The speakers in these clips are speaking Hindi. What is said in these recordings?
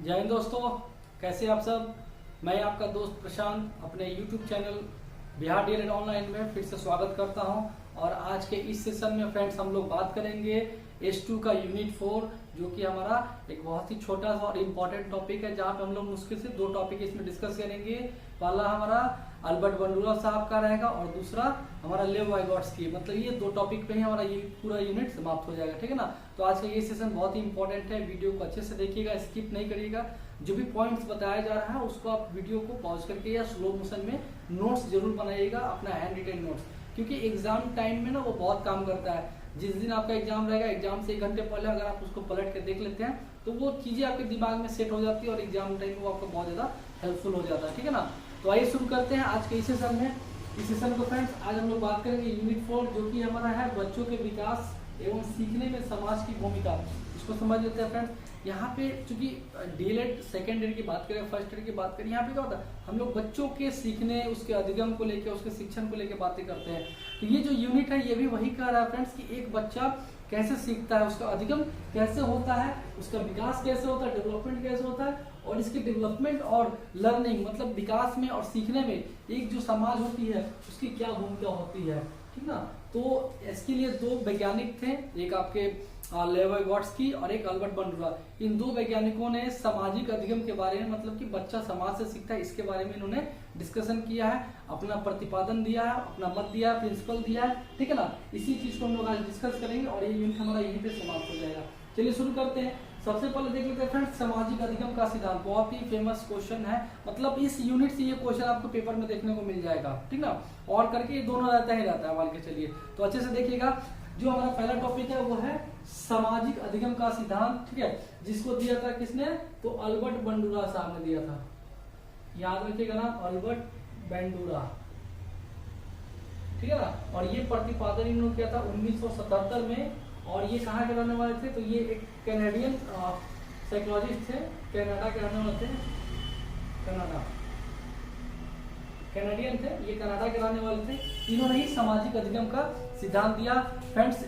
जय हिंद दोस्तों, कैसे आप सब। मैं आपका दोस्त प्रशांत अपने YouTube channel Bihar DElEd online में फिर से स्वागत करता हूं। और आज के इस सेशन में फ्रेंड्स हम लोग बात करेंगे S2 का यूनिट 4, जो कि हमारा एक बहुत ही छोटा सा और इम्पोर्टेंट टॉपिक है, जहां पे हम लोग मुश्किल से 2 टॉपिक इसमें डिस्कस करेंगे। पहला हमारा अल्बर्ट बंडूरा साहब का रहेगा और दूसरा हमारा लेव वाइगॉट्स्की। मतलब ये 2 टॉपिक पे ही हमारा ये पूरा यूनिट समाप्त हो जाएगा, ठीक है ना। तो आज का ये सेशन बहुत ही इंपॉर्टेंट है, वीडियो को अच्छे से देखिएगा, स्किप नहीं करिएगा। जो भी पॉइंट्स बताया जा रहा है उसको आप वीडियो को पॉज करके या स्लो मोशन में नोट्स जरूर बनाइएगा, अपना हैंड रिटेन नोट्स, क्योंकि एग्जाम टाइम में ना वो बहुत काम करता है। जिस दिन आपका एग्जाम रहेगा, एग्जाम से 1 घंटे पहले अगर आप उसको पलट के देख लेते हैं तो वो चीजें आपके दिमाग में सेट हो जाती है और एग्जाम टाइम में वो आपको बहुत ज्यादा हेल्पफुल हो जाता है, ठीक है ना। तो आइए शुरू करते हैं आज के इस सेशन में। इस सेशन को फ्रेंड्स आज हम लोग बात करेंगे यूनिट 4, जो कि हमारा है बच्चों के विकास एवं सीखने में समाज की भूमिका। इसको समझ लेते हैं फ्रेंड्स। यहाँ पे चूंकि डीएलएड सेकेंड ईयर की बात करें, फर्स्ट ईयर की बात करें, यहाँ पे क्या होता है, हम लोग बच्चों के सीखने, उसके अधिगम को लेकर, उसके शिक्षण को लेकर बातें करते हैं। तो ये जो यूनिट है ये भी वही कह रहा है फ्रेंड्स कि एक बच्चा कैसे सीखता है, उसका अधिगम कैसे होता है, उसका विकास कैसे होता है, डेवलपमेंट कैसे होता है, और इसके डेवलपमेंट और लर्निंग मतलब विकास में और सीखने में एक जो समाज होती है उसकी क्या भूमिका होती है, ठीक ना। तो इसके लिए 2 वैज्ञानिक थे, एक आपके लेव वाइगॉट्स्की और एक अल्बर्ट बंडूरा। इन 2 वैज्ञानिकों ने सामाजिक अधिगम के बारे में, मतलब कि बच्चा समाज से सीखता है, इसके बारे में इन्होंने डिस्कशन किया है, अपना प्रतिपादन दिया है, अपना मत दिया है, प्रिंसिपल दिया है, ठीक है ना। इसी चीज को हम लोग आज डिस्कस करेंगे और ये यूनिट हमारा यहीं पे समाप्त हो जाएगा। चलिए शुरू करते हैं। सबसे पहले देख लेते हैं फ्रेंड्स सामाजिक अधिगम का सिद्धांत। बहुत ही फेमस क्वेश्चन है, मतलब इस यूनिट से ये क्वेश्चन आपको पेपर में देखने को मिल जाएगा, ठीक ना। और करके ये दोनों रहता ही रहता है, मान के चलिए। तो अच्छे से देखिएगा। जो हमारा पहला टॉपिक है वो है सामाजिक अधिगम का सिद्धांत, ठीक है, जिसको दिया था किसने, तो अल्बर्ट बंडूरा साहब ने दिया था। याद रखिएगा ना, अल्बर्ट बंडूरा, ठीक है ना। और ये प्रतिपादन इन्होंने किया था 1977 में। और ये कहाँ के रहने वाले थे, तो ये एक कैनेडियन साइकोलॉजिस्ट थे, कनाडा के रहने वाले थे, कैनेडियन थे, ये कनाडा के रहने वाले थे। इन्होंने ही सामाजिक अधिगम का सिद्धांत दिया फ्रेंड्स।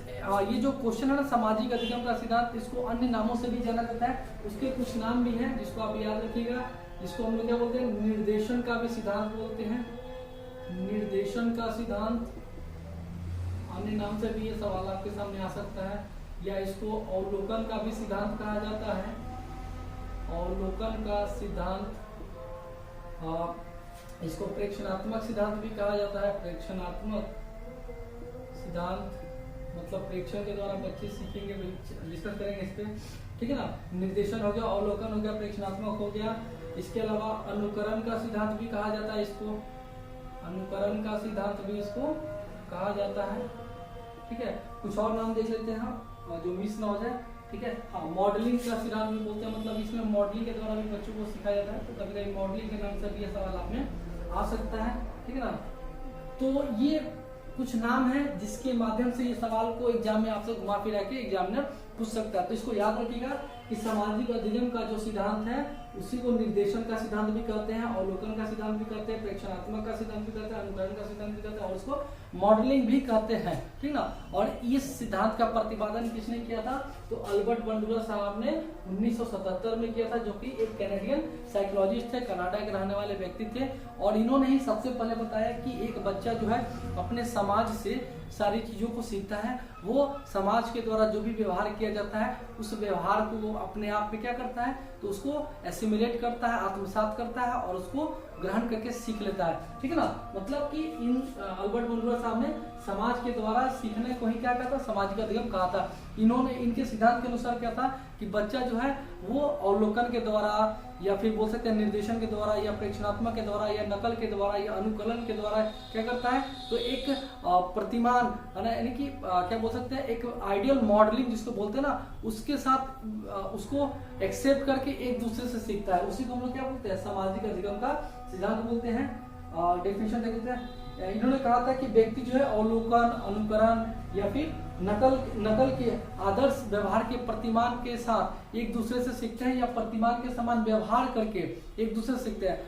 ये जो क्वेश्चन है ना सामाजिक अधिगम का सिद्धांत, इसको अन्य नामों से भी जाना जाता है, उसके कुछ नाम भी हैं जिसको आप याद रखिएगा। इसको हम लोग क्या बोलते हैं, निर्देशन का भी सिद्धांत बोलते हैं, निर्देशन का सिद्धांत। अन्य नाम से भी ये सवाल आपके सामने आ सकता है। या इसको अवलोकन का भी सिद्धांत कहा जाता है, अवलोकन का सिद्धांत। इसको प्रेक्षणात्मक सिद्धांत भी कहा जाता है, प्रेक्षणात्मक सिद्धांत। मतलब प्रेक्षण के द्वारा बच्चे सीखेंगे, डिस्कस करेंगे इस पे, ठीक है ना। निर्देशन हो गया, अवलोकन हो गया, प्रेक्षणात्मक हो गया। इसके अलावा अनुकरण का सिद्धांत भी कहा जाता है इसको, अनुकरण का सिद्धांत भी इसको कहा जाता है, ठीक है। कुछ और नाम देख लेते हैं हम, जो मिस ना हो जाए, ठीक है। हाँ, मॉडलिंग का सिद्धांत भी बोलते हैं, मतलब इसमें मॉडलिंग के द्वारा भी बच्चों को सिखाया जाता है। तो कभी कभी मॉडलिंग के नाम से भी ये सवाल आप में आ सकता है, ठीक है ना। तो ये कुछ नाम है जिसके माध्यम से ये सवाल को एग्जाम में आपसे घुमा फिरा के एग्जामिनर पूछ सकता है। तो इसको याद रखिएगा कि सामाजिक अधिगम का जो सिद्धांत है उसी को निर्देशन का सिद्धांत भी कहते हैं, अवलोकन का सिद्धांत भी कहते हैं, प्रेक्षणात्मक का सिद्धांत भी कहते हैं, अनुकरण का सिद्धांत भी कहते हैं, और उसको मॉडलिंग भी कहते हैं, ठीक ना। और इस सिद्धांत का प्रतिपादन किसने किया था, तो अल्बर्ट बंडूरा साहब ने 1977 में किया था, जो कि एक कैनेडियन साइकोलॉजिस्ट थे, कनाडा के रहने वाले व्यक्ति थे। और इन्होंने ही सबसे पहले बताया कि एक बच्चा जो है अपने समाज से सारी चीजों को सीखता है, वो समाज के द्वारा जो भी व्यवहार किया जाता है उस व्यवहार को वो अपने आप में क्या करता है, तो उसको एसिमिलेट करता है, आत्मसात करता है और उसको ग्रहण करके सीख लेता है, ठीक है ना। मतलब कि इन अल्बर्ट बंडूरा साहब ने समाज के द्वारा सीखने को ही क्या कहा था, सामाजिक अधिगम कहा था। इन्होंने इनके सिद्धांत के अनुसार क्या था कि बच्चा जो है वो अवलोकन के द्वारा, या फिर बोल सकते हैं निर्देशन के द्वारा, या प्रेक्षणात्मक के द्वारा, या नकल के द्वारा, या अनुकलन के द्वारा क्या करता है, तो एक प्रतिमान, यानी कि क्या बोल सकते हैं, एक आइडियल मॉडलिंग जिसको बोलते हैं ना, उसके साथ उसको एक्सेप्ट करके एक दूसरे से सीखता है। उसी को हम लोग क्या बोलते हैं, सामाजिक अधिगम का सिद्धांत बोलते हैं। डेफिनेशन देख लेते हैं। इन्होंने कहा था कि व्यक्ति जो है अवलोकन, अनुकरण या फिर नकल के आदर्श व्यवहार के प्रतिमान के साथ एक दूसरे से सीखते हैं, या प्रतिमान के समान व्यवहार करके एक दूसरे से सीखते हैं।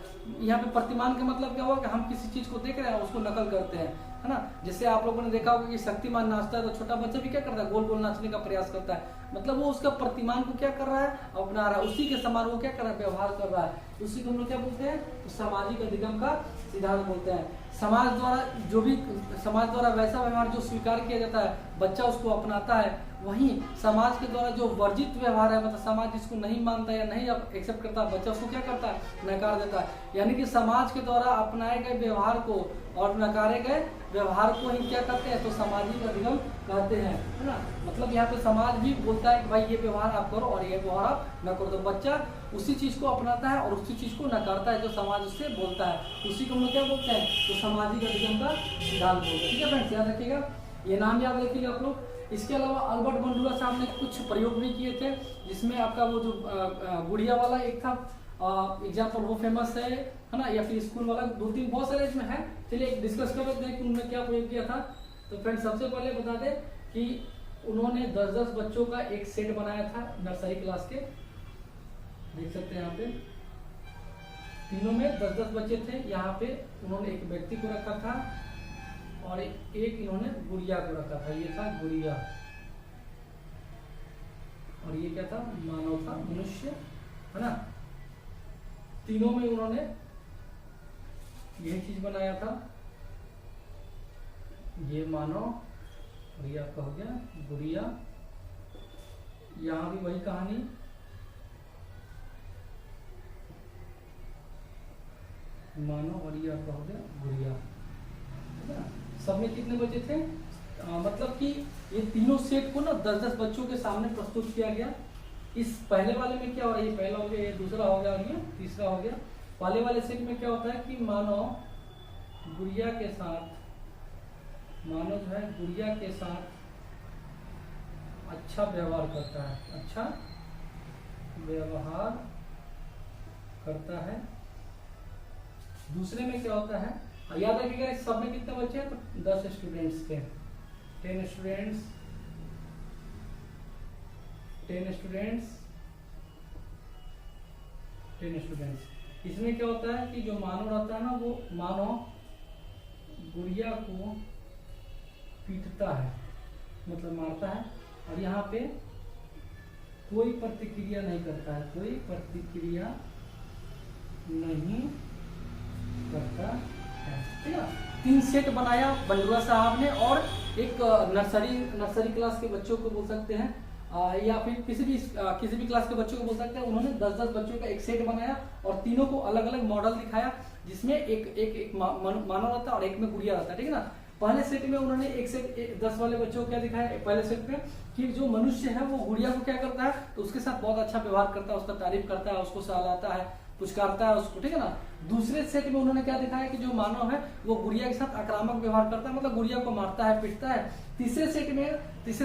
यहाँ पे प्रतिमान का मतलब क्या हुआ कि हम किसी चीज को देख रहे हैं उसको नकल करते हैं, है ना। जैसे आप लोगों ने देखा होगा कि शक्तिमान नाचता है तो छोटा बच्चा भी क्या करता है, गोल गोल नाचने का प्रयास करता है। मतलब वो उसका प्रतिमान को क्या कर रहा है, अपना रहा है, उसी के समान वो क्या कर रहा है, व्यवहार कर रहा है। उसी को हम लोग क्या बोलते हैं, तो सामाजिक अधिगम का सिद्धांत बोलते हैं। समाज द्वारा वैसा व्यवहार जो स्वीकार किया जाता है, बच्चा उसको अपनाता है। वहीं समाज के द्वारा जो वर्जित व्यवहार है, मतलब समाज जिसको नहीं मानता या नहीं एक्सेप्ट करता, बच्चा उसको क्या करता है, नकार देता है। यानी कि समाज के द्वारा अपनाए गए व्यवहार को और नकारे गए व्यवहार को ही क्या कहते हैं, तो सामाजिक अधिगम कहते हैं, है ना। मतलब यहाँ पे समाज भी बोलता है कि भाई ये व्यवहार आप करो और ये व्यवहार आप न करो, तो बच्चा उसी चीज को अपनाता है और उसी चीज को नकारता है जो समाज उससे बोलता है, उसी को हम लोग क्या बोलते हैं, तो सामाजिक अधिगम का सिद्धांत बोलते हैं। ठीक है फ्रेंड्स, याद रखिएगा, ये नाम याद रखिएगा आप लोग। इसके अलावा अल्बर्ट बंडुरा साहब ने कुछ प्रयोग भी किए थे, जिसमें आपका वो जो गुड़िया वाला एक था एग्जाम्पल, वो फेमस है ना, या फिर स्कूल वाला, 2-3 बहुत सारे इसमें है। चलिए डिस्कस कर लेते हैं कि उन्होंने क्या प्रयोग किया था। तो फ्रेंड्स सबसे पहले बता दें कि उन्होंने 10-10 बच्चों का एक सेट बनाया था नर्सरी क्लास के, देख सकते हैं यहाँ पे तीनों में 10-10 बच्चे थे। यहाँ पे उन्होंने एक व्यक्ति को रखा था और एक इन्होंने गुड़िया को रखा था, ये था गुड़िया और ये क्या था, मानव था, मनुष्य, है ना। तीनों में उन्होंने यही चीज बनाया था, ये मानव और ये आपका हो गया गुड़िया। यहां भी वही कहानी, मानव और ये आपका हो गया गुड़िया। सब में कितने बच्चे थे, मतलब कि ये तीनों सेट को ना 10-10 बच्चों के सामने प्रस्तुत किया गया। इस पहले वाले में क्या हो रहा है, ये पहला हो गया, ये दूसरा हो गया और ये तीसरा हो गया। पहले वाले सेट में क्या होता है कि मानव गुड़िया के साथ, मानव जो है गुड़िया के साथ अच्छा व्यवहार करता है, अच्छा व्यवहार करता है। दूसरे में क्या होता है, याद रखिएगा इस सब में कितने बच्चे हैं, तो 10 स्टूडेंट्स थे, 10 स्टूडेंट्स, 10 स्टूडेंट्स, 10 स्टूडेंट्स। इसमें क्या होता है कि जो मानव रहता है ना, वो मानव गुड़िया को पीटता है, मतलब मारता है, और यहाँ पे कोई प्रतिक्रिया नहीं करता है, कोई प्रतिक्रिया नहीं करता है। ठीक है, 3 सेट बनाया बंडुरा साहब ने, और एक नर्सरी क्लास के बच्चों को बोल सकते हैं, या फिर किसी भी क्लास के बच्चों को बोल सकते हैं। उन्होंने 10-10 बच्चों का एक सेट बनाया और तीनों को अलग अलग मॉडल दिखाया, जिसमें एक मानव रहता है और एक में गुड़िया रहता है। ठीक है ना। पहले सेट में उन्होंने एक सेट 10 वाले बच्चों को क्या दिखाया, पहले सेट में कि जो मनुष्य है वो गुड़िया को क्या करता है, तो उसके साथ बहुत अच्छा व्यवहार करता है, उसका तारीफ करता है, उसको सहलाता है, पुचकारता है उसको। ठीक है ना। दूसरे सेट में उन्होंने क्या दिखाया कि जो मानव है वो गुड़िया के साथ आक्रामक व्यवहार करता है, मतलब गुड़िया को मारता है, पीटता है। तीसरे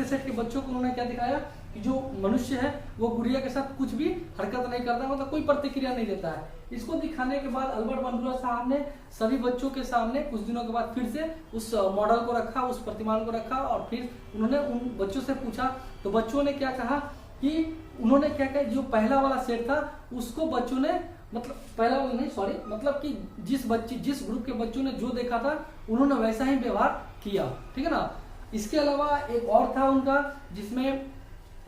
सेट के बच्चों को उन्होंने क्या दिखाया कि जो मनुष्य है वो गुड़िया के साथ कुछ भी हरकत नहीं करता, मतलब कोई प्रतिक्रिया नहीं देता है। इसको दिखाने के बाद अल्बर्ट बंडुरा साहब ने सभी बच्चों के सामने कुछ दिनों के बाद फिर से उस मॉडल को रखा, उस प्रतिमान को रखा, और फिर उन्होंने उन बच्चों से पूछा, तो बच्चों ने क्या कहा कि उन्होंने क्या कहा, जो पहला वाला सेट था उसको बच्चों ने, मतलब पहला वाला नहीं, सॉरी, मतलब कि जिस ग्रुप के बच्चों ने जो देखा था उन्होंने वैसा ही व्यवहार किया। ठीक है ना। इसके अलावा एक और था उनका, जिसमें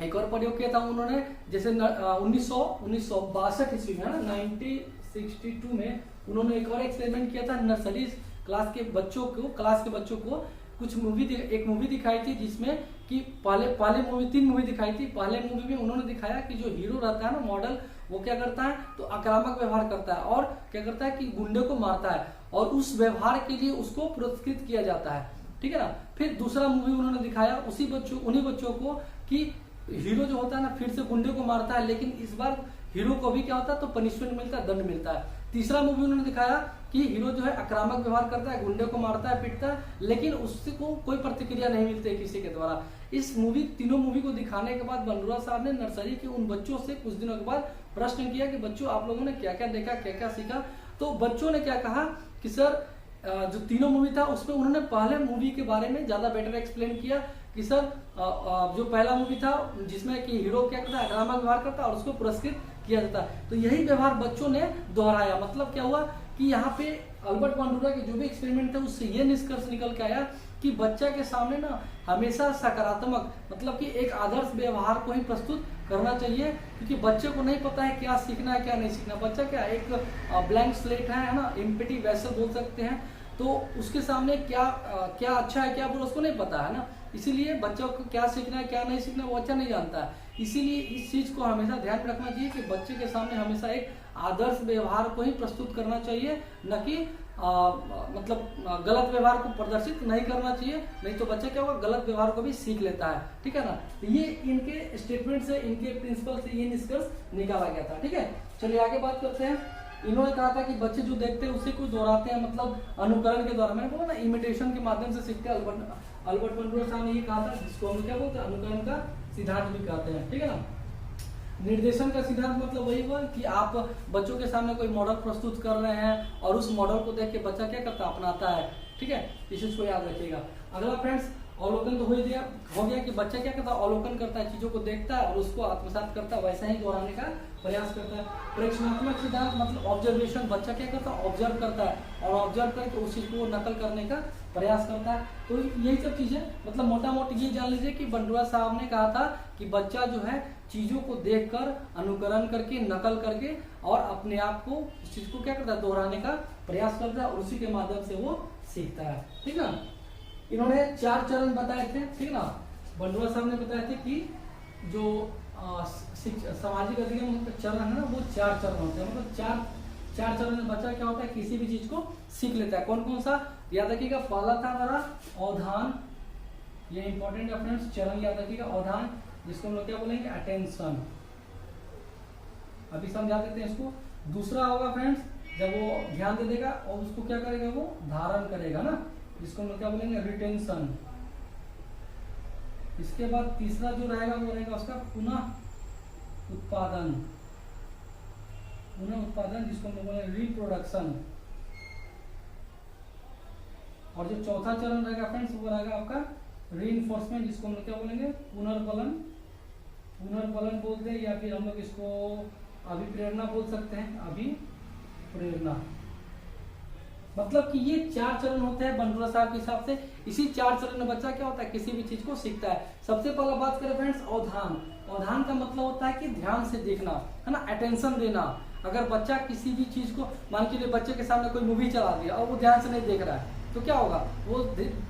एक और प्रयोग किया था उन्होंने, जैसे 1962 ईस्वी में, 1962 में उन्होंने एक और एक्सपेरिमेंट किया था। नर्सरी क्लास के बच्चों को कुछ एक मूवी दिखाई थी, जिसमें कि पहले मूवी 3 मूवी दिखाई थी। पहले मूवी में उन्होंने दिखाया कि जो हीरो रहता है ना, मॉडल, वो क्या करता है, तो आक्रामक व्यवहार करता है और क्या करता है कि गुंडे को मारता है, और उस व्यवहार के लिए उसको पुरस्कृत किया जाता है। ठीक है ना। फिर दूसरा मूवी उन्होंने दिखाया उन्हीं बच्चों को कि हीरो जो होता है ना, फिर से गुंडे को मारता है, लेकिन इस बार हीरो को भी क्या होता है, तो पनिशमेंट मिलता है, दंड मिलता है। तीसरा मूवी उन्होंने दिखाया कि हीरो जो है आक्रामक व्यवहार करता है, गुंडे को मारता है, पीटता है, लेकिन उससे को कोई प्रतिक्रिया नहीं मिलती है किसी के द्वारा। इस तीनों मूवी को दिखाने के बाद बंडुरा साहब ने नर्सरी के उन बच्चों से कुछ दिनों के बाद प्रश्न किया कि बच्चों आप लोगों ने क्या क्या देखा, क्या क्या सीखा। तो बच्चों ने क्या कहा कि सर, जो तीनों मूवी था उसमें उन्होंने पहले मूवी के बारे में ज्यादा बेटर एक्सप्लेन किया कि सर, जो पहला मूवी था जिसमें कि हीरो क्या करता है, आक्रामक व्यवहार करता है और उसको पुरस्कृत किया जाता है, तो यही व्यवहार बच्चों ने दोहराया। मतलब क्या हुआ कि यहाँ पे अल्बर्ट बंडुरा के जो भी एक्सपेरिमेंट थे उससे ये निष्कर्ष निकल के आया कि बच्चा के सामने ना हमेशा सकारात्मक मतलब कि एक आदर्श व्यवहार को ही प्रस्तुत करना चाहिए, क्योंकि बच्चे को नहीं पता है क्या सीखना है क्या नहीं सीखना। बच्चा क्या एक ब्लैंक स्लेट है ना, एम्प्टी वेसल बोल सकते हैं, तो उसके सामने क्या अच्छा है क्या बुरा उसको नहीं पता है ना, इसीलिए बच्चों को क्या सीखना है क्या नहीं सीखना वो अच्छा नहीं जानता है। इसीलिए इस चीज को हमेशा ध्यान में रखना चाहिए कि बच्चे के सामने हमेशा एक आदर्श व्यवहार को ही प्रस्तुत करना चाहिए, न कि मतलब गलत व्यवहार को प्रदर्शित नहीं करना चाहिए, नहीं तो बच्चा क्या होगा गलत व्यवहार को भी सीख लेता है। ठीक है ना, तो ये इनके स्टेटमेंट से इनके प्रिंसिपल से ये निष्कर्ष निकाला गया था। ठीक है, चलिए आगे बात करते हैं। इन्होंने कहा था कि बच्चे जो देखते हैं उसे कुछ दोहराते हैं, मतलब अनुकरण के द्वारा। मैंने बोला ना इमिटेशन के माध्यम से सीखते हैं। अल्बर्ट बंडुआ साहब ने ये कहा था, जिसको हम क्या बोलते हैं अनुकरण का सिद्धांत भी कहते हैं। ठीक है ना, निर्देशन का सिद्धांत मतलब वही हुआ कि आप बच्चों के सामने कोई मॉडल प्रस्तुत कर रहे हैं और उस मॉडल को देख के बच्चा क्या करता है अपनाता है। ठीक है, इस चीज को याद रखिएगा। अगला फ्रेंड्स, अवलोकन तो हो गया कि बच्चा क्या करता है अवलोकन करता है, चीजों को देखता है और उसको आत्मसात करता है, वैसा ही दोहराने का प्रयास करता है। प्रेक्षणात्मक सिद्धांत मतलब ऑब्जर्वेशन, बच्चा क्या करता है ऑब्जर्व करता है और ऑब्जर्व करके उस चीज को नकल करने का प्रयास करता है। तो यही सब चीजें मतलब मोटा मोटी ये जान लीजिए कि बंडुआ साहब ने कहा था कि बच्चा जो है चीजों को देखकर अनुकरण करके नकल करके और अपने आप को उस चीज को क्या करता है दोहराने का प्रयास करता है और उसी के माध्यम से वो सीखता है। ठीक है, इन्होंने 4 चरण बताए थे। ठीक ना, बंडुआ साहब ने बताए थे कि जो सामाजिक अधिगम चरण है ना वो 4 चरण होते हैं, मतलब चार चरण में बच्चा क्या होता है किसी भी चीज को सीख लेता है। कौन कौन सा याद रखिएगा, पहला था हमारा अवधान, ये इंपॉर्टेंट है फ्रेंड्स, चरण याद रखिएगा अवधान, जिसको हम लोग क्या बोलेंगे अटेंशन, अभी समझा देते हैं इसको। दूसरा होगा फ्रेंड्स जब वो ध्यान दे देगा और उसको क्या करेगा वो धारण करेगा ना, जिसको हम लोग क्या बोलेंगे रिटेंशन। इसके बाद तीसरा जो रहेगा वो रहेगा उसका पुनः उत्पादन, जिसको हम लोग बोलेंगे रिप्रोडक्शन। और जो चौथा चरण रहेगा फ्रेंड्स वो रहेगा आपका रीइंफोर्समेंट, जिसको हम लोग क्या बोलेंगे पुनर्बलन बोलते हैं, या फिर हम लोग इसको अभिप्रेरणा बोल सकते हैं, अभिप्रेरणा। मतलब कि ये 4 चरण होते हैं बंडुआ साहब के हिसाब से। इसी 4 चरण में बच्चा क्या होता है किसी भी चीज को सीखता है। सबसे पहला बात करें फ्रेंड्स अवधान का मतलब होता है कि ध्यान से देखना है ना, अटेंशन देना। अगर बच्चा किसी भी चीज को मान के लिए बच्चे के सामने कोई मूवी चला दिया और वो ध्यान से नहीं देख रहा है तो क्या होगा, वो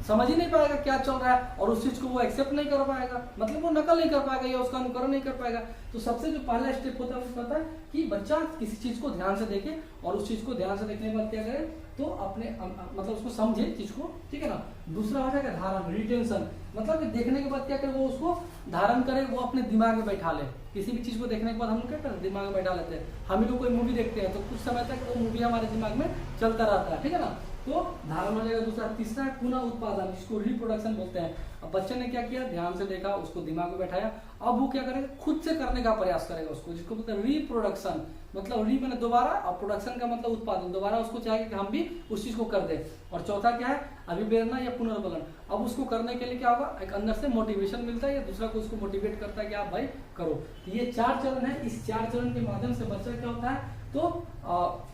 समझ ही नहीं पाएगा क्या चल रहा है और उस चीज को वो एक्सेप्ट नहीं कर पाएगा, मतलब वो नकल नहीं कर पाएगा या उसका अनुकरण नहीं कर पाएगा। तो सबसे जो पहला स्टेप होता है वो पता है कि बच्चा किसी चीज को ध्यान से देखे और उस चीज को ध्यान से देखने के बाद क्या करे तो अपने मतलब उसको समझे चीज को। ठीक है ना, दूसरा हो जाएगा धारण रिटेंशन, मतलब कि देखने के बाद क्या करे वो उसको धारण करे, वो अपने दिमाग में बैठा ले। किसी भी चीज को देखने के बाद हम लोग क्या करते हैं दिमाग में बैठा लेते हैं। हम लोग कोई मूवी देखते हैं तो कुछ समय तक वो मूवी हमारे दिमाग में चलता रहता है। ठीक है ना, तो धारण हो जाएगा दूसरा। तीसरा है पुनः उत्पादन, जिसको रिप्रोडक्शन बोलते हैं। अब बच्चे ने क्या किया ध्यान से देखा, उसको दिमाग में बैठाया, अब वो क्या करेगा खुद से करने का प्रयास करेगा उसको, जिसको बोलते हैं रिप्रोडक्शन। मतलब री मैंने दोबारा और प्रोडक्शन का मतलब उत्पादन, दोबारा उसको चाहिए कि हम भी उस चीज को कर दे। और चौथा क्या है अभिप्रेरणा या पुनर्बलन। अब उसको करने के लिए क्या होगा एक अंदर से मोटिवेशन मिलता है या दूसरा को उसको मोटिवेट करता है कि आप भाई करो। तो ये 4 चरण है, इस 4 चरण के माध्यम से बच्चा क्या होता है तो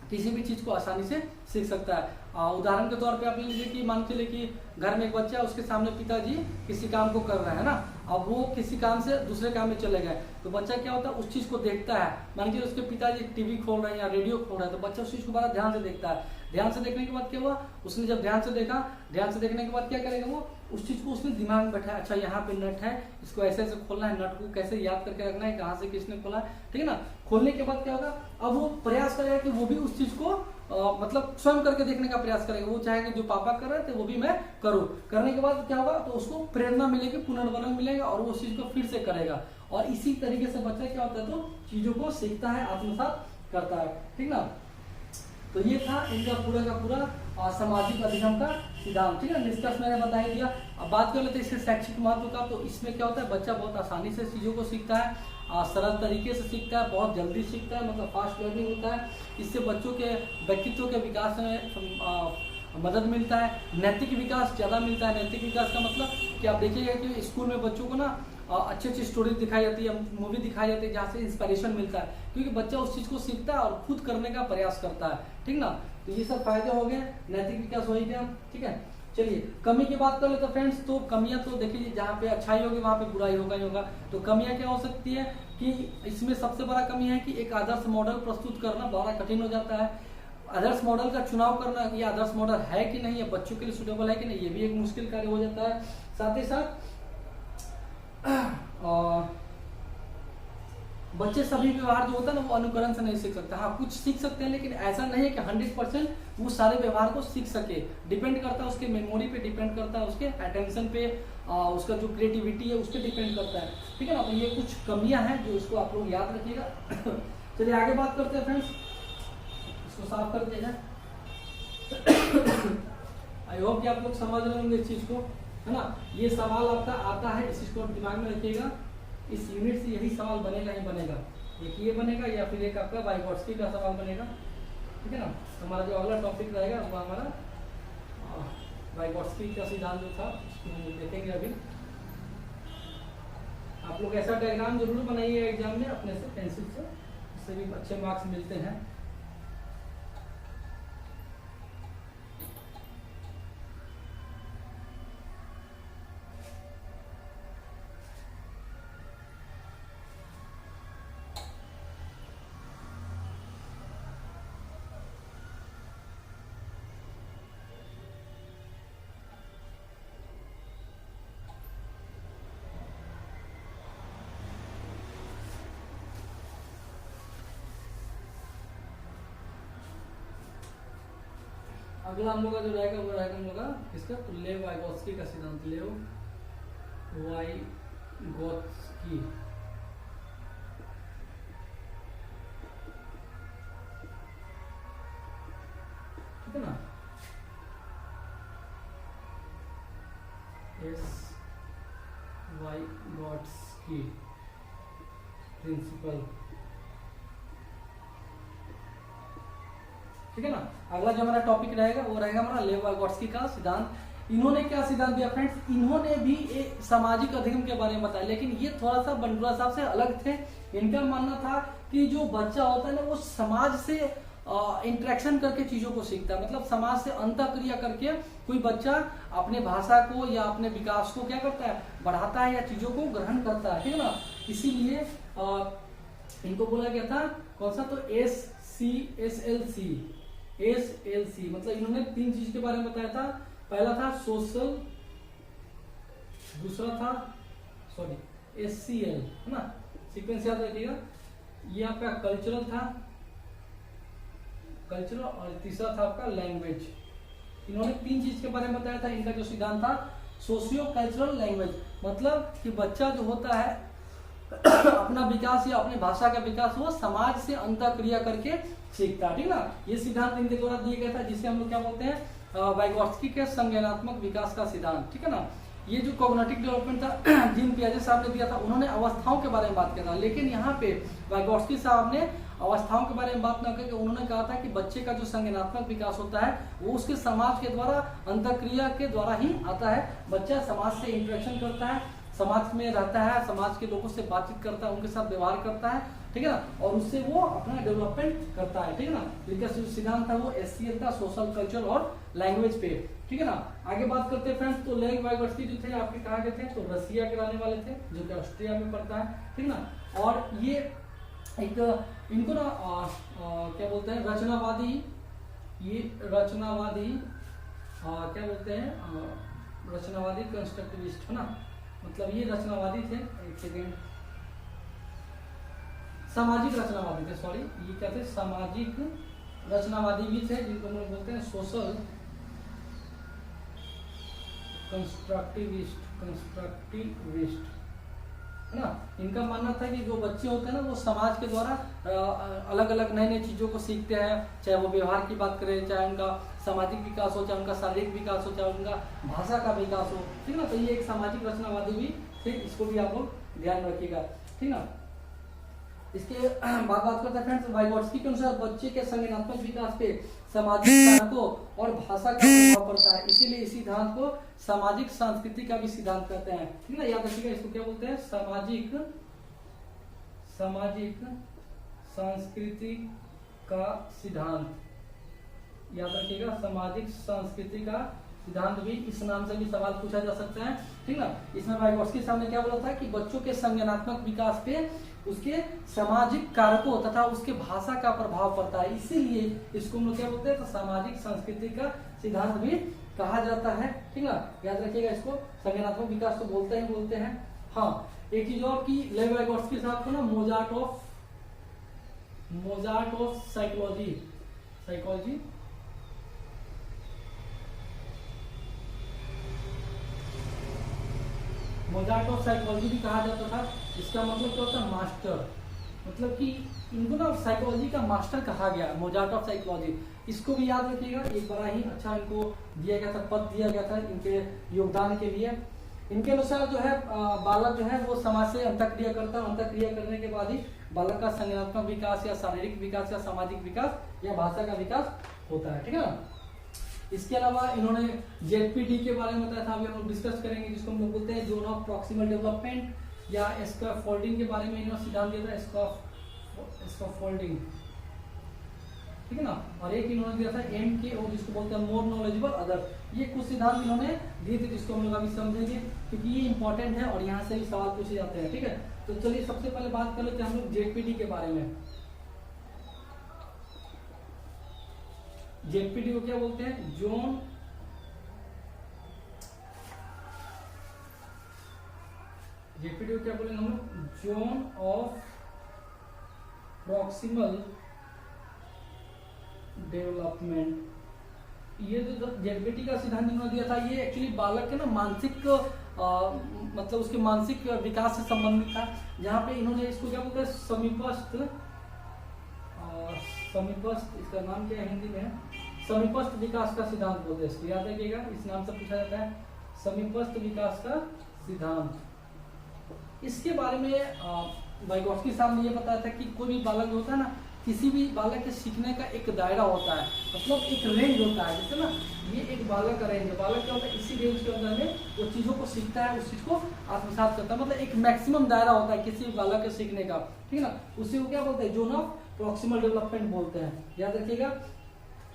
किसी भी चीज को आसानी से सीख सकता है। उदाहरण के तौर पे आप लीजिए कि मान के लिए कि घर में एक बच्चा है, उसके सामने पिताजी किसी काम को कर रहे हैं ना, अब वो किसी काम से दूसरे काम में चले गए तो बच्चा क्या होता है उस चीज को देखता है। मान लीजिए उसके पिताजी टीवी खोल रहे हैं या रेडियो खोल रहे हैं तो बच्चा उस चीज को बड़ा ध्यान से देखता है। ध्यान से देखने के बाद क्या हुआ, उसने जब ध्यान से देखा, ध्यान से देखने के बाद क्या करेगा वो उस चीज को उसने दिमाग में बैठाया, अच्छा यहाँ पे नट है, इसको ऐसे ऐसे खोलना है, नट को कैसे याद करके रखना है, कहाँ से किसने खोला है। ठीक है ना, खोलने के बाद क्या होगा अब वो प्रयास करेगा कि वो भी उस चीज को मतलब स्वयं करके देखने का प्रयास करेगा। वो चाहेगा जो पापा कर रहे थे वो भी मैं करूं। करने के बाद क्या होगा तो उसको प्रेरणा मिलेगी, पुनर्बलन मिलेगा और वो उस चीज को फिर से करेगा। और इसी तरीके से बच्चा क्या होता है तो चीजों को सीखता है, आत्मसात करता है। ठीक ना, तो ये था इनका पूरा का पूरा सामाजिक अधिगम का सिद्धांत। ठीक है, निष्कर्ष मैंने बता ही दिया। अब बात कर लेते हैं इसके शैक्षिक महत्व का। तो इसमें क्या होता है बच्चा बहुत आसानी से चीजों को सीखता है, सरल तरीके से सीखता है, बहुत जल्दी सीखता है, मतलब फास्ट लर्निंग होता है। इससे बच्चों के व्यक्तित्व के विकास में मदद मिलता है, नैतिक विकास ज़्यादा मिलता है। नैतिक विकास का मतलब कि आप देखिएगा कि स्कूल में बच्चों को ना अच्छी अच्छी स्टोरी दिखाई जाती है, मूवी दिखाई जाती है जहाँ से इंस्पिरेशन मिलता है, क्योंकि बच्चा उस चीज़ को सीखता है और खुद करने का प्रयास करता है। ठीक ना, तो ये सब फायदे हो गए, नैतिक विकास हो ही गया। ठीक है, चलिए कमी की बात कर ले तो फ्रेंड्स, तो कमियां तो देखिए जहाँ पे अच्छाई होगी वहाँ पे बुराई होगा ही होगा। तो कमियां क्या हो सकती है कि इसमें सबसे बड़ा कमी है कि एक आदर्श मॉडल प्रस्तुत करना बड़ा कठिन हो जाता है। आदर्श मॉडल का चुनाव करना, ये आदर्श मॉडल है कि नहीं, है बच्चों के लिए सुटेबल है कि नहीं, ये भी एक मुश्किल कार्य हो जाता है। साथ ही साथ बच्चे सभी व्यवहार जो होता है ना वो अनुकरण से नहीं सीख सकते। हाँ कुछ सीख सकते हैं, लेकिन ऐसा नहीं है कि 100% वो सारे व्यवहार को सीख सके। डिपेंड करता है उसके मेमोरी पे, डिपेंड करता है उसके अटेंशन पे, उसका जो क्रिएटिविटी है उस पर डिपेंड करता है। ठीक है ना। तो ये कुछ कमियां हैं जो इसको आप लोग याद रखिएगा। चलिए आगे बात करते हैं फ्रेंड्स, इसको साफ कर दिया जाए। आई होप कि आप लोग समझ रहे होंगे इस चीज को, है ना। ये सवाल आपका आता है, इस चीज को दिमाग में रखिएगा। इस यूनिट से यही सवाल बनेगा ही बनेगा, एक ये बनेगा या फिर एक आपका वाइगोट्स्की का सवाल बनेगा। ठीक है ना। तो हमारा जो अगला टॉपिक रहेगा वो हमारा वाइगोट्स्की का सिद्धांत जो था उसको हम देखेंगे। अभी आप लोग ऐसा डायग्राम जरूर बनाइए एग्जाम में अपने से पेंसिल से, इससे भी अच्छे मार्क्स मिलते हैं। अगला हम लोग का जो रहेगा वो रहेगा हम लोग का इसका लेव वाइगोत्स्की का सिद्धांत। लेव वाइगोत्स्की, ठीक है ना। एस वाइगोत्स्की प्रिंसिपल, ठीक है ना। अगला जो हमारा टॉपिक रहेगा वो रहेगा हमारा लेव वाइगोत्स्की का सिद्धांत। इन्होंने क्या सिद्धांत दिया फ्रेंड्स, इन्होंने भी एक सामाजिक अधिगम के बारे में बताया, लेकिन ये थोड़ा सा बंडुरा साहब से अलग थे। इनका मानना था कि जो बच्चा होता है ना वो समाज से इंटरेक्शन करके चीजों को सीखता है। मतलब समाज से अंतःक्रिया करके कोई बच्चा अपने भाषा को या अपने विकास को क्या करता है, बढ़ाता है या चीजों को ग्रहण करता है। ठीक है ना। इसीलिए इनको बोला गया था कौन सा, तो SLC, मतलब इन्होंने 3 चीज के बारे में बताया था। पहला था सोशल, दूसरा था SCL, है ना, सीक्वेंस याद रखिएगा। ये आपका कल्चरल था, कल्चरल, और तीसरा था आपका लैंग्वेज। इन्होंने 3 चीज के बारे में बताया था। इनका जो सिद्धांत था सोशियो कल्चरल लैंग्वेज, मतलब कि बच्चा जो होता है अपना विकास या अपनी भाषा का विकास वो समाज से अंतःक्रिया करके सीखता है। ठीक ना। ये सिद्धांत इनके द्वारा दिया गया था, जिसे हम लोग क्या बोलते हैं, वाइगोत्स्की के संज्ञानात्मक विकास का सिद्धांत। ठीक है ना। ये जो कॉग्निटिव डेवलपमेंट था जीन पियाजे साहब ने दिया था, उन्होंने अवस्थाओं के बारे में बात किया था। लेकिन यहाँ पे वाइगोत्स्की साहब ने अवस्थाओं के बारे में बात न करके उन्होंने कहा था कि बच्चे का जो संज्ञानात्मक विकास होता है वो उसके समाज के द्वारा, अंतःक्रिया के द्वारा ही आता है। बच्चा समाज से इंटरेक्शन करता है, समाज में रहता है, समाज के लोगों से बातचीत करता है, उनके साथ व्यवहार करता है। ठीक है ना। और उससे वो अपना डेवलपमेंट करता है। ठीक है ना। इनका सिद्धांत था वो SCL का, सोशल कल्चर और लैंग्वेज पे। ठीक है ना। आगे बात करते हैं फ्रेंड्स, तो लेव वाइगोत्स्की जो थे आपके कहाँ के थे, तो रसिया के रहने वाले थे, जो कि ऑस्ट्रिया में पड़ता है। ठीक ना। और ये एक इनको ना क्या बोलते हैं, रचनावादी, ये रचनावादी क्या बोलते हैं, रचनावादी कंस्ट्रक्टिविस्ट, है ना, मतलब ये रचनावादी थे। एक सेकेंड, सामाजिक रचनावादी थे, सॉरी, ये क्या थे, सामाजिक रचनावादी भी थे, जिनको हम लोग बोलते हैं सोशल कंस्ट्रक्टिविस्ट, है ना। इनका मानना था कि जो बच्चे होते हैं ना वो समाज के द्वारा अलग अलग नए नए चीजों को सीखते हैं, चाहे वो व्यवहार की बात करें, चाहे उनका सामाजिक विकास हो, चाहे उनका शारीरिक विकास हो, चाहे उनका भाषा का विकास हो। ठीक ना। तो ये एक सामाजिक रचनावादी भी थे, इसको भी आप लोग ध्यान रखिएगा। ठीक ना। इसके बाद बात करते हैं फ्रेंड्स, वाइगोत्स्की के अनुसार बच्चे के संज्ञानात्मक विकास पे सामाजिक कारकों और भाषा का प्रभाव पड़ता है, इसीलिए इस सिद्धांत को सामाजिक संस्कृति का भी सिद्धांत कहते हैं। ठीक है ना। याद रखिएगा, इसको क्या बोलते हैं, सामाजिक संस्कृति का सिद्धांत। याद रखिएगा, सामाजिक संस्कृति का सिद्धांत भी, इस नाम से भी सवाल पूछा जा सकता है, ठीक ना। इसमें वाइगोत्स्की साहब ने क्या बोला था कि बच्चों के संज्ञानात्मक विकास पे उसके सामाजिक कारकों तथा उसके भाषा का प्रभाव पड़ता है, इसीलिए इसको हम लोग क्या बोलते हैं, तो सामाजिक संस्कृति का सिद्धांत भी कहा जाता है, ठीक ना। याद रखिएगा इसको, संज्ञानात्मक विकास तो बोलते हैं। हाँ, एक चीज और की लेव वाइगोत्स्की साहब को ना Mozart of psychology Mozart of psychology भी कहा जाता था। इसका मतलब क्या होता है, मास्टर, मतलब कि इनको ना साइकोलॉजी का मास्टर कहा गया, मोजार्ट ऑफ साइकोलॉजी। इसको भी याद रखिएगा, एक बड़ा ही अच्छा इनको दिया गया था, पद दिया गया था इनके योगदान के लिए। इनके अनुसार जो है बालक जो है वो समाज से अंतःक्रिया करता है, अंतःक्रिया करने के बाद ही बालक का संज्ञानात्मक विकास या शारीरिक विकास या सामाजिक विकास या भाषा का विकास होता है, ठीक है ना। इसके अलावा इन्होंने जेडपीडी के बारे में बताया था, अभी हम लोग डिस्कस करेंगे, जिसको हम लोग बोलते हैं जोन ऑफ प्रॉक्सिमल डेवलपमेंट, या स्कैफोल्डिंग के बारे में इन्होंने सिद्धांत दिया था, स्कैफोल्डिंग, ठीक है ना। और एक इन्होंने दिया था MKO, जिसको बोलते हैं मोर नॉलेजेबल अदर। ये कुछ सिद्धांत इन्होंने दिए थे जिसको हम लोग अभी समझेंगे, क्योंकि ये इंपॉर्टेंट है और यहाँ से भी सवाल पूछे जाते हैं, ठीक है। तो चलिए सबसे पहले बात कर लेते हैं हम लोग जेडपीडी के बारे में। जेडपीडी को क्या बोलते हैं, जेडपीडी को क्या बोलेंगे हम लोग, जोन ऑफ प्रॉक्सिमल डेवलपमेंट। ये जो जेडपीडी का सिद्धांत इन्होंने दिया था, ये एक्चुअली बालक के ना मानसिक मतलब उसके मानसिक विकास से संबंधित था, जहाँ पे इन्होंने इसको क्या बोलते हैं, समीपस्थ, इसका नाम क्या है हिंदी में, समीपस्थ विकास का सिद्धांत बोलते हैं इसको, याद रखिएगा, इस नाम से पूछा जाता है, समीपस्थ विकास का सिद्धांत। इसके बारे में वाइगोत्स्की साहब ने ये बताया था कि कोई भी बालक होता है ना, किसी भी बालक के सीखने का एक दायरा होता है, मतलब एक रेंज होता है, जैसे ना ये एक बालक का रेंज है, बालक क्या होता है, इसी रेंज के अंदर में वो चीजों को सीखता है, उस चीज को आत्मसात करता है, मतलब एक मैक्सिमम दायरा होता है किसी बालक के सीखने का, ठीक है ना। उसी को क्या बोलते हैं, जोन ऑफ प्रॉक्सिमल डेवलपमेंट बोलते हैं, याद रखिएगा।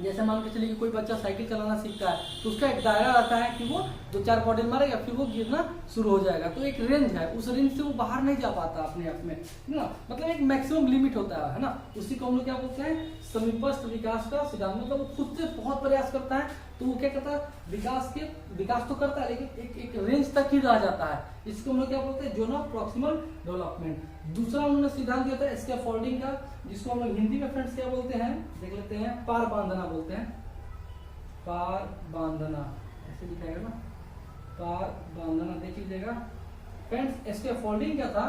जैसे मान के चलिए कि कोई बच्चा साइकिल चलाना सीखता है, तो उसका एक दायरा रहता है कि वो 2-4 पॉडेल मारेगा, फिर वो गिरना शुरू हो जाएगा, तो एक रेंज है, उस रेंज से वो बाहर नहीं जा पाता अपने आप में, है ना, मतलब एक मैक्सिमम लिमिट होता है ना। उसी को हम लोग क्या बोलते हैं, समीपस्थ विकास का सिद्धांत। मतलब वो खुद से बहुत प्रयास करता है, तो वो क्या करता है, विकास तो करता है, लेकिन एक रेंज तक ही रह जाता है, इसको हम लोग क्या बोलते हैं, जोन ऑफ प्रॉक्सिमल डेवलपमेंट। दूसरा उन्होंने सिद्धांत दिया था स्कैफोल्डिंग का, जिसको हम लोग हिंदी में फ्रेंड्स क्या बोलते हैं, देख लेते हैं, पार बांधना बोलते हैं, पार बांधना ऐसे दिखाएगा ना, पार बांधना, देख लीजिएगा फ्रेंड्स। स्कैफोल्डिंग क्या था,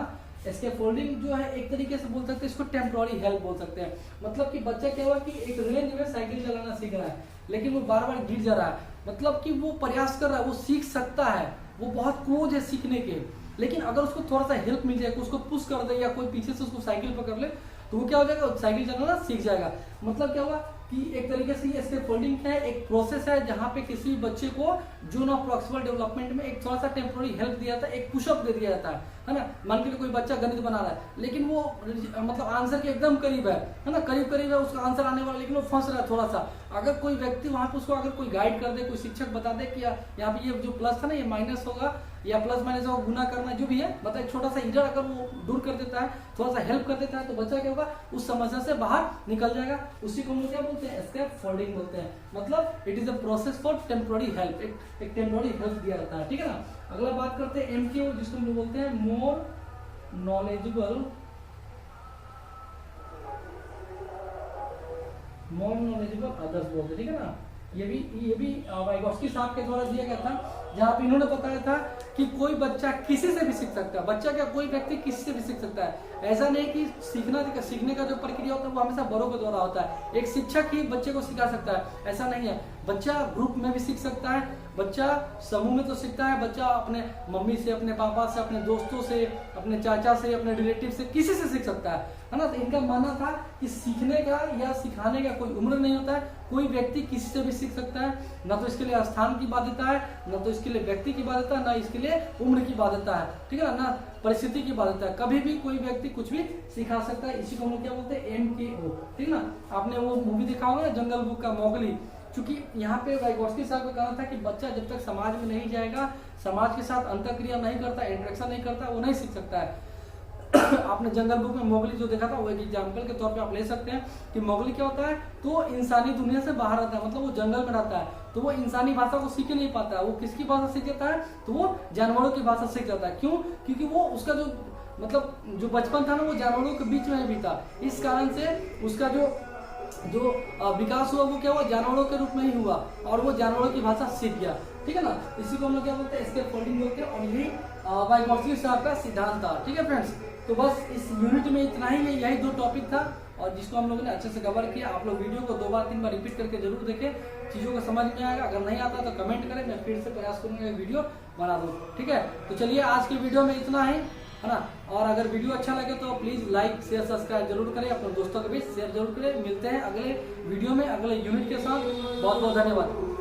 स्कैफोल्डिंग जो है एक तरीके से बोल सकते हैं इसको टेम्पोररी हेल्प बोल सकते हैं। मतलब कि बच्चा क्या हुआ कि एक रेंज में साइकिल चलाना सीख रहा है, लेकिन वो बार बार गिर जा रहा है, मतलब कि वो प्रयास कर रहा है, वो सीख सकता है, वो बहुत क्लोज है सीखने के, लेकिन अगर उसको थोड़ा सा हेल्प मिल जाए, उसको पुश कर दे या कोई पीछे से उसको साइकिल पकड़ ले, तो वो क्या हो जाएगा, साइकिल चलाना सीख जाएगा। मतलब क्या हुआ कि एक तरीके से ये स्कैफोल्डिंग है, एक प्रोसेस है जहाँ पे किसी भी बच्चे को जोन ऑफ प्रॉक्सिमल डेवलपमेंट में एक थोड़ा सा टेम्पोररी हेल्प दिया जाता है, एक पुशअप दे दिया जाता है ना। मान के कोई बच्चा गणित बना रहा है, लेकिन वो मतलब आंसर के एकदम करीब है ना, करीब है उसका आंसर आने वाला, लेकिन वो फंस रहा है थोड़ा सा। अगर कोई व्यक्ति वहां पे उसको अगर कोई गाइड कर दे, कोई शिक्षक बता दे कि यहाँ पे ये जो प्लस था ना, ये माइनस होगा, या प्लस माइनस होगा, गुना करना जो भी है, मतलब एक छोटा सा इरर अगर वो दूर कर देता है, थोड़ा सा हेल्प कर देता है, तो बच्चा क्या होगा, उस समस्या से बाहर निकल जाएगा। उसी को हम लोग क्या बोलते हैं, स्कैफोल्डिंग बोलते हैं। मतलब it is a process for temporary help, एक टेम्पोररी हेल्प दिया जाता है, ठीक है ना। अगला बात करते हैं MKO, जिसको हम लोग बोलते हैं मोर नॉलेजेबल अदर्स बोलते हैं, ठीक है ना। ये भी वाइगोत्स्की साहब के द्वारा दिया गया था, जहाँ पे इन्होंने बताया था कि कोई बच्चा किसी से भी सीख सकता है, बच्चा क्या कोई व्यक्ति किसी से भी सीख सकता है। ऐसा नहीं कि सीखने का जो प्रक्रिया होता है वो हमेशा बड़ों के द्वारा होता है, एक शिक्षक ही बच्चे को सिखा सकता है, ऐसा नहीं है। बच्चा ग्रुप में भी सीख सकता है, बच्चा समूह में तो सीखता है, बच्चा अपने मम्मी से, अपने पापा से, अपने दोस्तों से, अपने चाचा से, अपने रिलेटिव से, किसी से सीख सकता है ना। तो इनका मानना था कि सीखने का या सिखाने का कोई उम्र नहीं होता है, कोई व्यक्ति किसी से भी सीख सकता है, ना तो इसके लिए स्थान की बाध्यता है, ना तो इसके लिए व्यक्ति की बाध्यता है, ना इसके लिए उम्र की बाध्यता है, ठीक है ना परिस्थिति की बाध्यता है, कभी भी कोई व्यक्ति कुछ भी सिखा सकता है। इसी को हम लोग क्या बोलते हैं, MKO, ठीक है ना। आपने वो मूवी देखा होगा ना, जंगल बुक का, मोगली, क्योंकि यहाँ पे वाइगोत्स्की साहब का कहना था कि बच्चा जब तक समाज में नहीं जाएगा, समाज के साथ अंतःक्रिया नहीं करता, इंटरेक्शन नहीं करता, वो नहीं सीख सकता है। आपने जंगल बुक में मोगली जो देखा था वो एक एग्जाम्पल के तौर पे आप ले सकते हैं कि मोगली क्या होता है, तो इंसानी दुनिया से बाहर रहता है, मतलब वो जंगल में रहता है, तो वो इंसानी भाषा को सीख नहीं पाता है। वो किसकी भाषा सीख जाता है, तो वो जानवरों की भाषा सीख जाता है। क्यों? क्योंकि वो उसका जो मतलब जो बचपन था ना वो जानवरों के बीच में ही बीता, इस कारण से उसका जो विकास हुआ वो क्या हुआ, जानवरों के रूप में ही हुआ और वो जानवरों की भाषा सीख गया। ठीक है ना, इसी को हम लोग क्या बोलते हैं, एस्केप फोल्डिंग बोलते हैं, और यही वाइगोत्स्की साहब का सिद्धांत था। ठीक है फ्रेंड्स, तो बस इस यूनिट में इतना ही है, यही 2 टॉपिक था और जिसको हम लोगों ने अच्छे से कवर किया। आप लोग वीडियो को 2 बार 3 बार रिपीट करके जरूर देखें, चीजों को समझ में आएगा। अगर नहीं आता तो कमेंट करें, मैं फिर से प्रयास करूंगा वीडियो बना दूं। ठीक है, तो चलिए आज की वीडियो में इतना ही है ना, और अगर वीडियो अच्छा लगे तो प्लीज लाइक शेयर सब्सक्राइब जरूर करें, अपने दोस्तों के बीच शेयर जरूर करें। मिलते हैं अगले वीडियो में अगले यूनिट के साथ। बहुत बहुत धन्यवाद।